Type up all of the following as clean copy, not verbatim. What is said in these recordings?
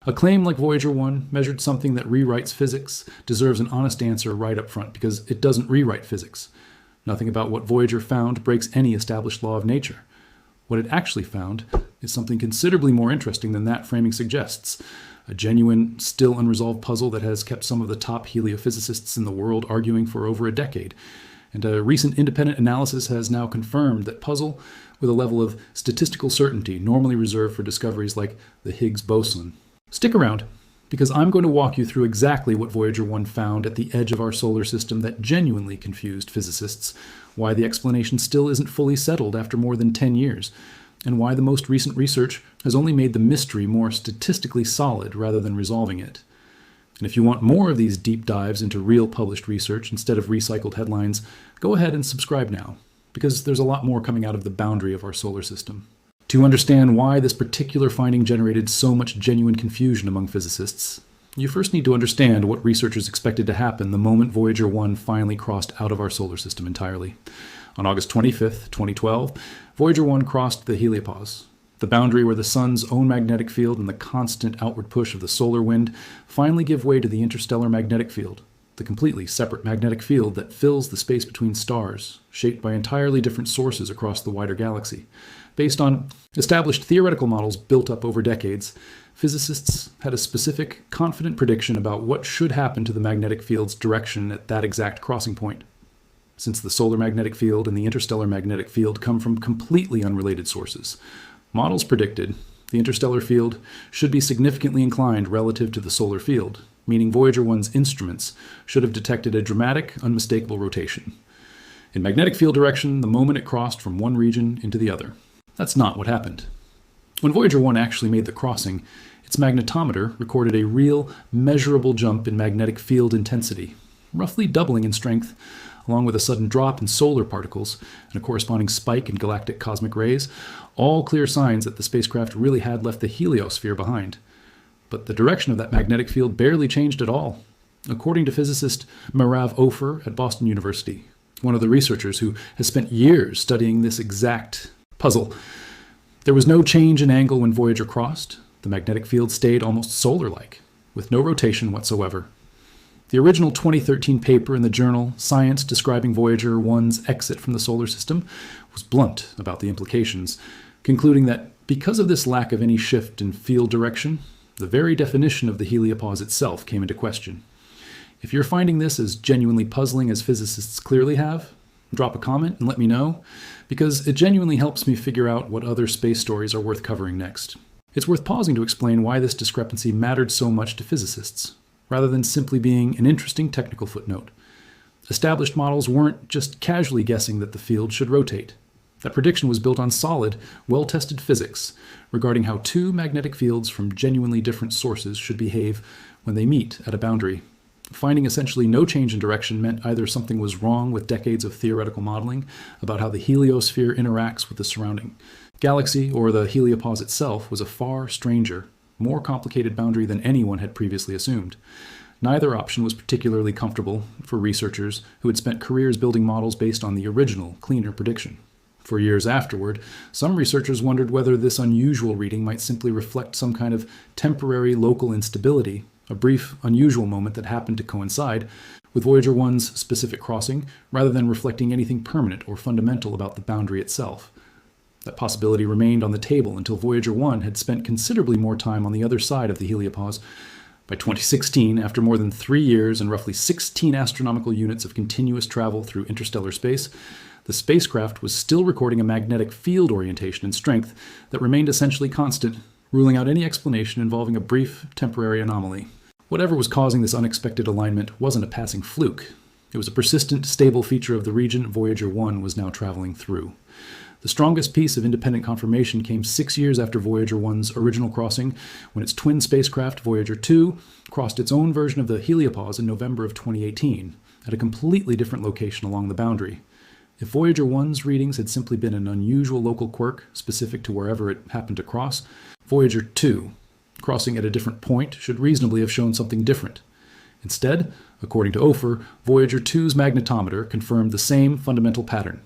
A claim like Voyager 1 measured something that rewrites physics deserves an honest answer right up front, because it doesn't rewrite physics. Nothing about what Voyager found breaks any established law of nature. What it actually found is something considerably more interesting than that framing suggests. A genuine, still unresolved puzzle that has kept some of the top heliophysicists in the world arguing for over a decade. And a recent independent analysis has now confirmed that puzzle with a level of statistical certainty normally reserved for discoveries like the Higgs boson. Stick around, because I'm going to walk you through exactly what Voyager 1 found at the edge of our solar system that genuinely confused physicists, why the explanation still isn't fully settled after more than 10 years, and why the most recent research has only made the mystery more statistically solid rather than resolving it. And if you want more of these deep dives into real published research instead of recycled headlines, go ahead and subscribe now, because there's a lot more coming out of the boundary of our solar system. To understand why this particular finding generated so much genuine confusion among physicists, you first need to understand what researchers expected to happen the moment Voyager 1 finally crossed out of our solar system entirely. On August 25th, 2012, Voyager 1 crossed the Heliopause, the boundary where the sun's own magnetic field and the constant outward push of the solar wind finally give way to the interstellar magnetic field, the completely separate magnetic field that fills the space between stars, shaped by entirely different sources across the wider galaxy. Based on established theoretical models built up over decades, physicists had a specific, confident prediction about what should happen to the magnetic field's direction at that exact crossing point. Since the solar magnetic field and the interstellar magnetic field come from completely unrelated sources, models predicted the interstellar field should be significantly inclined relative to the solar field, meaning Voyager 1's instruments should have detected a dramatic, unmistakable rotation in magnetic field direction the moment it crossed from one region into the other. That's not what happened. When Voyager 1 actually made the crossing, its magnetometer recorded a real, measurable jump in magnetic field intensity, roughly doubling in strength, along with a sudden drop in solar particles and a corresponding spike in galactic cosmic rays, all clear signs that the spacecraft really had left the heliosphere behind. But the direction of that magnetic field barely changed at all. According to physicist Merav Ofer at Boston University, one of the researchers who has spent years studying this exact puzzle, there was no change in angle when Voyager crossed. The magnetic field stayed almost solar-like, with no rotation whatsoever. The original 2013 paper in the journal Science describing Voyager 1's exit from the solar system was blunt about the implications, concluding that because of this lack of any shift in field direction, the very definition of the heliopause itself came into question. If you're finding this as genuinely puzzling as physicists clearly have, drop a comment and let me know, because it genuinely helps me figure out what other space stories are worth covering next. It's worth pausing to explain why this discrepancy mattered so much to physicists, rather than simply being an interesting technical footnote. Established models weren't just casually guessing that the field should rotate. That prediction was built on solid, well-tested physics regarding how two magnetic fields from genuinely different sources should behave when they meet at a boundary. Finding essentially no change in direction meant either something was wrong with decades of theoretical modeling about how the heliosphere interacts with the surrounding galaxy, or the heliopause itself was a far stranger, more complicated boundary than anyone had previously assumed. Neither option was particularly comfortable for researchers who had spent careers building models based on the original, cleaner prediction. For years afterward, some researchers wondered whether this unusual reading might simply reflect some kind of temporary local instability, a brief, unusual moment that happened to coincide with Voyager 1's specific crossing, rather than reflecting anything permanent or fundamental about the boundary itself. That possibility remained on the table until Voyager 1 had spent considerably more time on the other side of the heliopause. By 2016, after more than 3 years and roughly 16 astronomical units of continuous travel through interstellar space, the spacecraft was still recording a magnetic field orientation and strength that remained essentially constant, ruling out any explanation involving a brief, temporary anomaly. Whatever was causing this unexpected alignment wasn't a passing fluke. It was a persistent, stable feature of the region Voyager 1 was now traveling through. The strongest piece of independent confirmation came 6 years after Voyager 1's original crossing, when its twin spacecraft, Voyager 2, crossed its own version of the heliopause in November of 2018, at a completely different location along the boundary. If Voyager 1's readings had simply been an unusual local quirk specific to wherever it happened to cross, Voyager 2, crossing at a different point, should reasonably have shown something different. Instead, according to Ofer, Voyager 2's magnetometer confirmed the same fundamental pattern.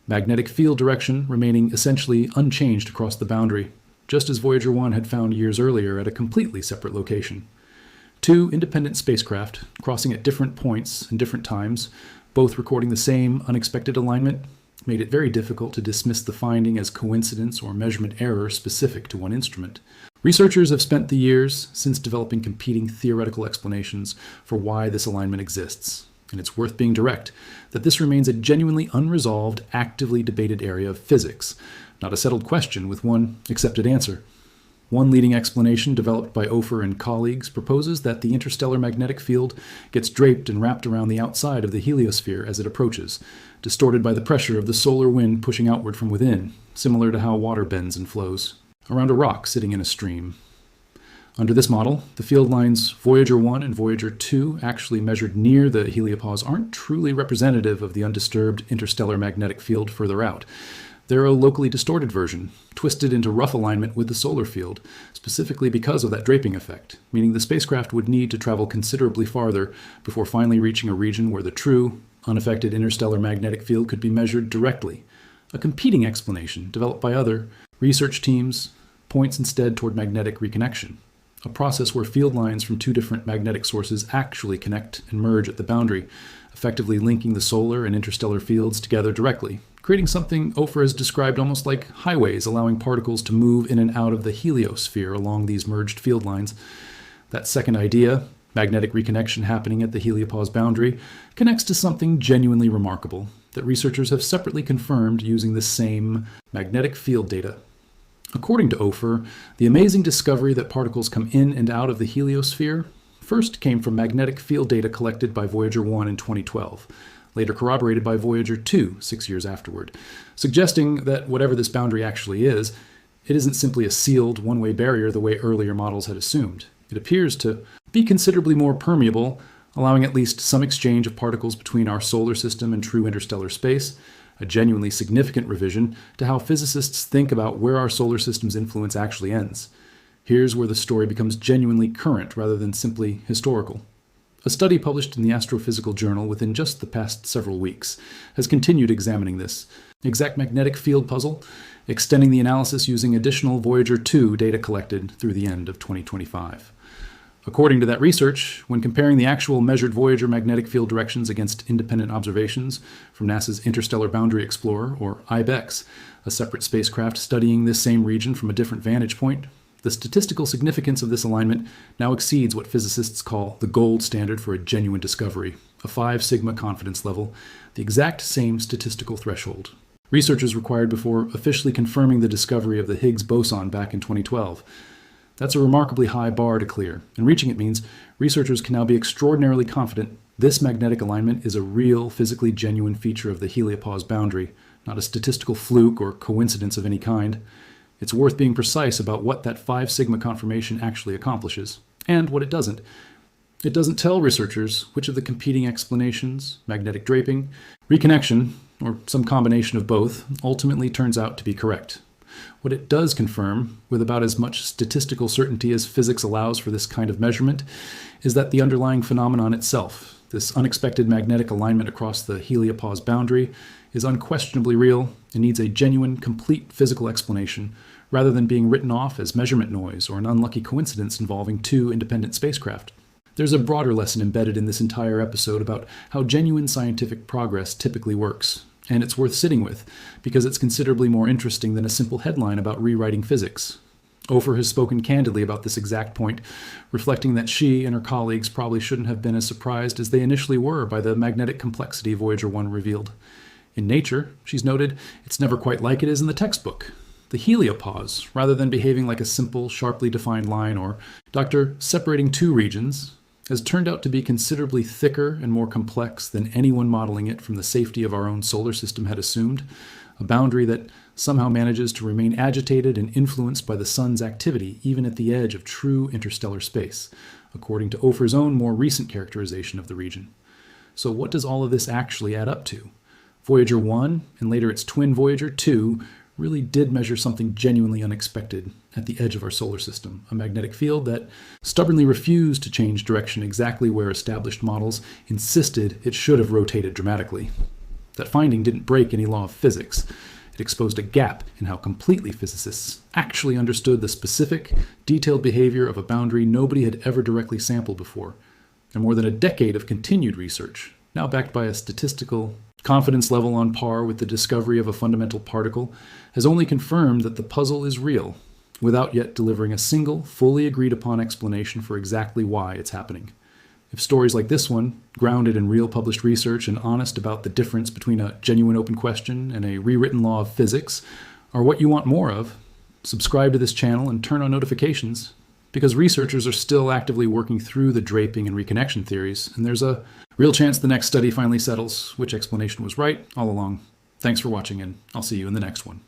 Magnetic field direction remaining essentially unchanged across the boundary, just as Voyager 1 had found years earlier at a completely separate location. Two independent spacecraft, crossing at different points and different times, both recording the same unexpected alignment, made it very difficult to dismiss the finding as coincidence or measurement error specific to one instrument. Researchers have spent the years since developing competing theoretical explanations for why this alignment exists, and it's worth being direct that this remains a genuinely unresolved, actively debated area of physics, not a settled question with one accepted answer. One leading explanation developed by Ofer and colleagues proposes that the interstellar magnetic field gets draped and wrapped around the outside of the heliosphere as it approaches, distorted by the pressure of the solar wind pushing outward from within, similar to how water bends and flows, around a rock sitting in a stream. Under this model, the field lines Voyager 1 and Voyager 2 actually measured near the Heliopause aren't truly representative of the undisturbed interstellar magnetic field further out. They're a locally distorted version, twisted into rough alignment with the solar field, specifically because of that draping effect, meaning the spacecraft would need to travel considerably farther before finally reaching a region where the true, unaffected interstellar magnetic field could be measured directly. A competing explanation developed by other research teams points instead toward magnetic reconnection, a process where field lines from two different magnetic sources actually connect and merge at the boundary, effectively linking the solar and interstellar fields together directly, creating something Ofer has described almost like highways, allowing particles to move in and out of the heliosphere along these merged field lines. That second idea, magnetic reconnection happening at the Heliopause boundary, connects to something genuinely remarkable that researchers have separately confirmed using the same magnetic field data. According to Ofer, the amazing discovery that particles come in and out of the heliosphere first came from magnetic field data collected by Voyager 1 in 2012, later corroborated by Voyager 2 6 years afterward, suggesting that whatever this boundary actually is, it isn't simply a sealed one-way barrier the way earlier models had assumed. It appears to be considerably more permeable, allowing at least some exchange of particles between our solar system and true interstellar space, a genuinely significant revision to how physicists think about where our solar system's influence actually ends. Here's where the story becomes genuinely current rather than simply historical. A study published in the Astrophysical Journal within just the past several weeks has continued examining this exact magnetic field puzzle, extending the analysis using additional Voyager 2 data collected through the end of 2025. According to that research, when comparing the actual measured Voyager magnetic field directions against independent observations from NASA's Interstellar Boundary Explorer, or IBEX, a separate spacecraft studying this same region from a different vantage point, the statistical significance of this alignment now exceeds what physicists call the gold standard for a genuine discovery, a 5 sigma confidence level, the exact same statistical threshold. Researchers required before officially confirming the discovery of the Higgs boson back in 2012. That's a remarkably high bar to clear, and reaching it means researchers can now be extraordinarily confident this magnetic alignment is a real, physically genuine feature of the Heliopause boundary, not a statistical fluke or coincidence of any kind. It's worth being precise about what that 5 sigma confirmation actually accomplishes, and what it doesn't. It doesn't tell researchers which of the competing explanations, magnetic draping, reconnection, or some combination of both, ultimately turns out to be correct. What it does confirm, with about as much statistical certainty as physics allows for this kind of measurement, is that the underlying phenomenon itself, this unexpected magnetic alignment across the Heliopause boundary, is unquestionably real and needs a genuine, complete physical explanation, rather than being written off as measurement noise or an unlucky coincidence involving two independent spacecraft. There's a broader lesson embedded in this entire episode about how genuine scientific progress typically works, and it's worth sitting with, because it's considerably more interesting than a simple headline about rewriting physics. Ofer has spoken candidly about this exact point, reflecting that she and her colleagues probably shouldn't have been as surprised as they initially were by the magnetic complexity Voyager 1 revealed. In Nature, she's noted, it's never quite like it is in the textbook. The heliopause, rather than behaving like a simple, sharply defined line or Dr. separating two regions, has turned out to be considerably thicker and more complex than anyone modeling it from the safety of our own solar system had assumed, a boundary that somehow manages to remain agitated and influenced by the sun's activity even at the edge of true interstellar space, according to Ofer's own more recent characterization of the region. So what does all of this actually add up to? Voyager 1, and later its twin Voyager 2, really did measure something genuinely unexpected at the edge of our solar system, a magnetic field that stubbornly refused to change direction exactly where established models insisted it should have rotated dramatically. That finding didn't break any law of physics. It exposed a gap in how completely physicists actually understood the specific, detailed behavior of a boundary nobody had ever directly sampled before. And more than a decade of continued research, now backed by a statistical confidence level on par with the discovery of a fundamental particle, has only confirmed that the puzzle is real, without yet delivering a single, fully agreed upon explanation for exactly why it's happening. If stories like this one, grounded in real published research and honest about the difference between a genuine open question and a rewritten law of physics, are what you want more of, subscribe to this channel and turn on notifications, because researchers are still actively working through the draping and reconnection theories, and there's a real chance the next study finally settles which explanation was right all along. Thanks for watching, and I'll see you in the next one.